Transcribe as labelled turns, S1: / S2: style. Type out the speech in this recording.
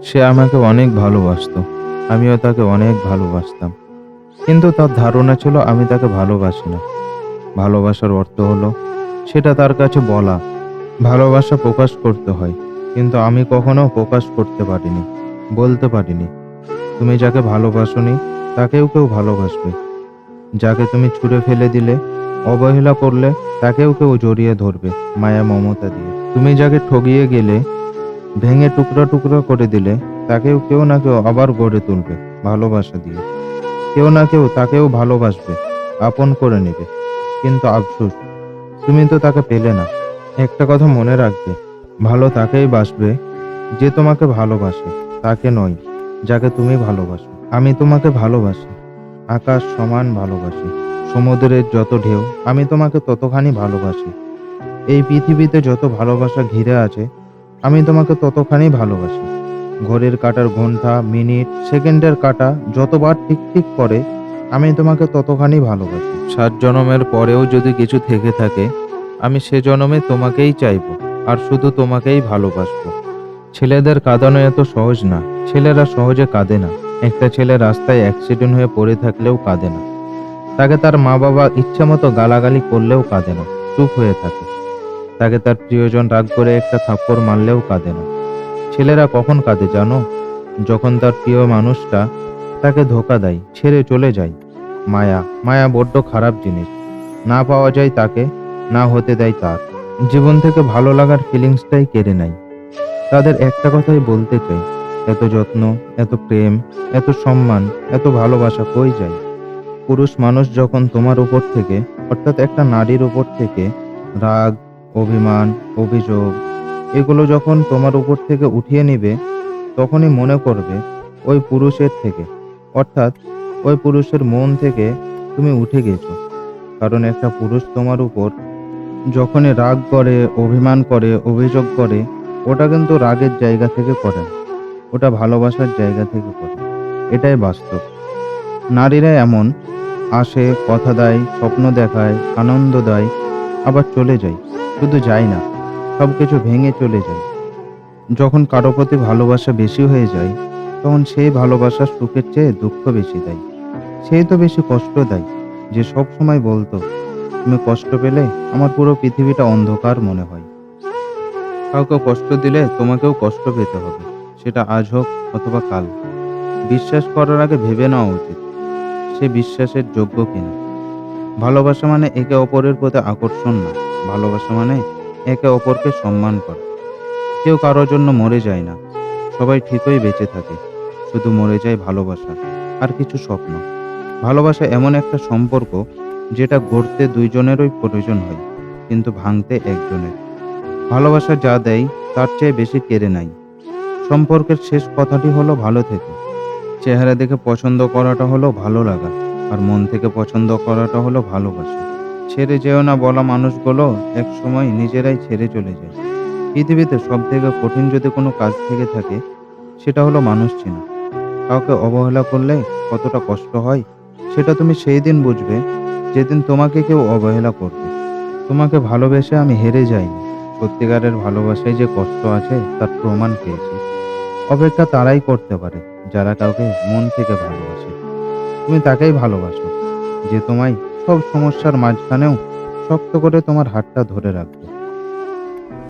S1: সে আমাকে অনেক ভালোবাসতো। আমিও তাকে অনেক ভালোবাসতাম। কিন্তু তার ধারণা ছিল আমি তাকে ভালোবাসি না। ভালোবাসার অর্থ হলো সেটা তার কাছে বলা। ভালোবাসা প্রকাশ করতে হয়। কিন্তু আমি কখনো প্রকাশ করতে পারিনি। বলতে পারিনি। তুমি যাকে ভালোবাসোনি তাকেও কেউ ভালোবাসবে। যাকে তুমি ছুঁড়ে ফেলে দিলে, অবহেলা করলে তাকেও কেউ জড়িয়ে ধরবে মায়া মমতা দিয়ে। তুমি যাকে ঠগিয়ে গেলে, ভেঙে টুকরা টুকরা করে দিলে তাকেও কেউ না কেউ আবার গড়ে তুলবে ভালোবাসা দিয়ে। কেউ না কেউ তাকেও ভালোবাসবে, আপন করে নেবে। কিন্তু আফসোস, তুমি তো তাকে পেলে না। একটা কথা মনে রাখবে, ভালো তাকেই বাসবে যে তোমাকে ভালোবাসে, তাকে নয় যাকে তুমি ভালোবাসো। আমি তোমাকে ভালোবাসি, আকাশ সমান ভালোবাসি। সমুদ্রের যত ঢেউ আমি তোমাকে ততখানি ভালোবাসি। এই পৃথিবীতে যত ভালোবাসা ঘিরে আছে আমি তোমাকে ততখানি ভালোবাসি। ঘড়ির কাঁটার ঘন্টা, মিনিট, সেকেন্ডের কাঁটা যতবার টিক টিক করে আমি তোমাকে ততখানি ভালোবাসি। 7 জনমের পরেও যদি কিছু থেকে থাকে, আমি সে জনমে তোমাকেই চাইবো আর শুধু তোমাকেই ভালোবাসবো। ছেলেদের কাঁদানো এত সহজ না। ছেলেরা সহজে কাঁদে না। একটা ছেলে রাস্তায় অ্যাক্সিডেন্ট হয়ে পড়ে থাকলেও কাঁদে না। তাকে তার মা বাবা ইচ্ছামতো গালাগালি করলেও কাঁদে না, চুপ হয়ে থাকে। তাকে তার প্রিয়জন রাগ করে একটা থাপ্পড় মারলেও কাঁদে না। ছেলেরা কখন কাঁদে জানো? যখন তার প্রিয় মানুষটা তাকে ধোঁকা দেয়, ছেড়ে চলে যায়। মায়া, মায়া বড্ড খারাপ জিনিস। না পাওয়া যায় তাকে, না হতে দেয় তার। জীবন থেকে ভালো লাগার ফিলিংসটাই কেড়ে নেয়। তাদের একটা কথাই বলতে চাই, এত যত্ন, এত প্রেম, এত সম্মান, এত ভালোবাসা কই যায়? পুরুষ মানুষ যখন তোমার উপর থেকে, অর্থাৎ একটা নারীর উপর থেকে রাগ, অভিমান, অভিযোগ এগুলো যখন তোমার উপর থেকে উঠিয়ে নিবে, তখনই মনে করবে ওই পুরুষের থেকে, অর্থাৎ ওই পুরুষের মন থেকে তুমি উঠে গেছো। কারণ একটা পুরুষ তোমার উপর যখনই রাগ করে, অভিমান করে, অভিযোগ করে, ওটা কিন্তু রাগের জায়গা থেকে করে না, ওটা ভালোবাসার জায়গা থেকে করে। এটাই বাস্তব। নারীরা এমন, আসে, কথা দেয়, স্বপ্ন দেখায়, আনন্দ দেয়, আবার চলে যায়। শুধু যায় না, সবকিছু ভেঙে চলে যায়। যখন কারো প্রতি ভালোবাসা বেশি হয়ে যায়, তখন সেই ভালোবাসার সুখের চেয়ে দুঃখ বেশি দেয়। সেই তো বেশি কষ্ট দেয়, যে সব সময় বলতো, তুমি কষ্ট পেলে আমার পুরো পৃথিবীটা অন্ধকার মনে হয়। কাউকে কষ্ট দিলে তোমাকেও কষ্ট পেতে হবে, সেটা আজ হোক অথবা কাল। বিশ্বাস করার আগে ভেবে নেওয়া উচিত সে বিশ্বাসের যোগ্য কিনা। ভালোবাসা মানে একে অপরের প্রতি আকর্ষণ না। ভালোবাসা মানে একে অপরকে সম্মান করা। কেউ কারোর জন্য মরে যায় না, সবাই ঠিকই বেঁচে থাকে। শুধু মরে যায় ভালোবাসা আর কিছু স্বপ্ন। ভালোবাসা এমন একটা সম্পর্ক যেটা গড়তে দুইজনেরই প্রয়োজন হয়, কিন্তু ভাঙতে একজনের। ভালোবাসা যা দেয় তার চেয়ে বেশি কেড়ে নেয়। সম্পর্কের শেষ কথাটি হলো ভালো থেকো। চেহারা দেখে পছন্দ করাটা হলো ভালো লাগা, আর মন থেকে পছন্দ করাটা হলো ভালোবাসা। ছেড়ে যেও না বলা মানুষগুলো একসময় নিজেরাই ছেড়ে চলে যায়। পৃথিবীতে সব থেকে কঠিন যদি কোনো কাজ থেকে থাকে, সেটা হলো মানুষ চেনা। কাউকে অবহেলা করলে কতটা কষ্ট হয়, সেটা তুমি সেই দিন বুঝবে যেদিন তোমাকে কেউ অবহেলা করবে। তোমাকে ভালোবেসে আমি হেরে যাইনি। সত্যিকারের ভালোবাসায় যে কষ্ট আছে তার প্রমাণ পেয়েছি। অপেক্ষা তারাই করতে পারে যারা কাউকে মন থেকে ভালোবাসে। তুমি তাকেই ভালোবাসো যে তোমায় সব সমস্যার মাঝখানেও শক্ত করে তোমার হাতটা ধরে রাখবে।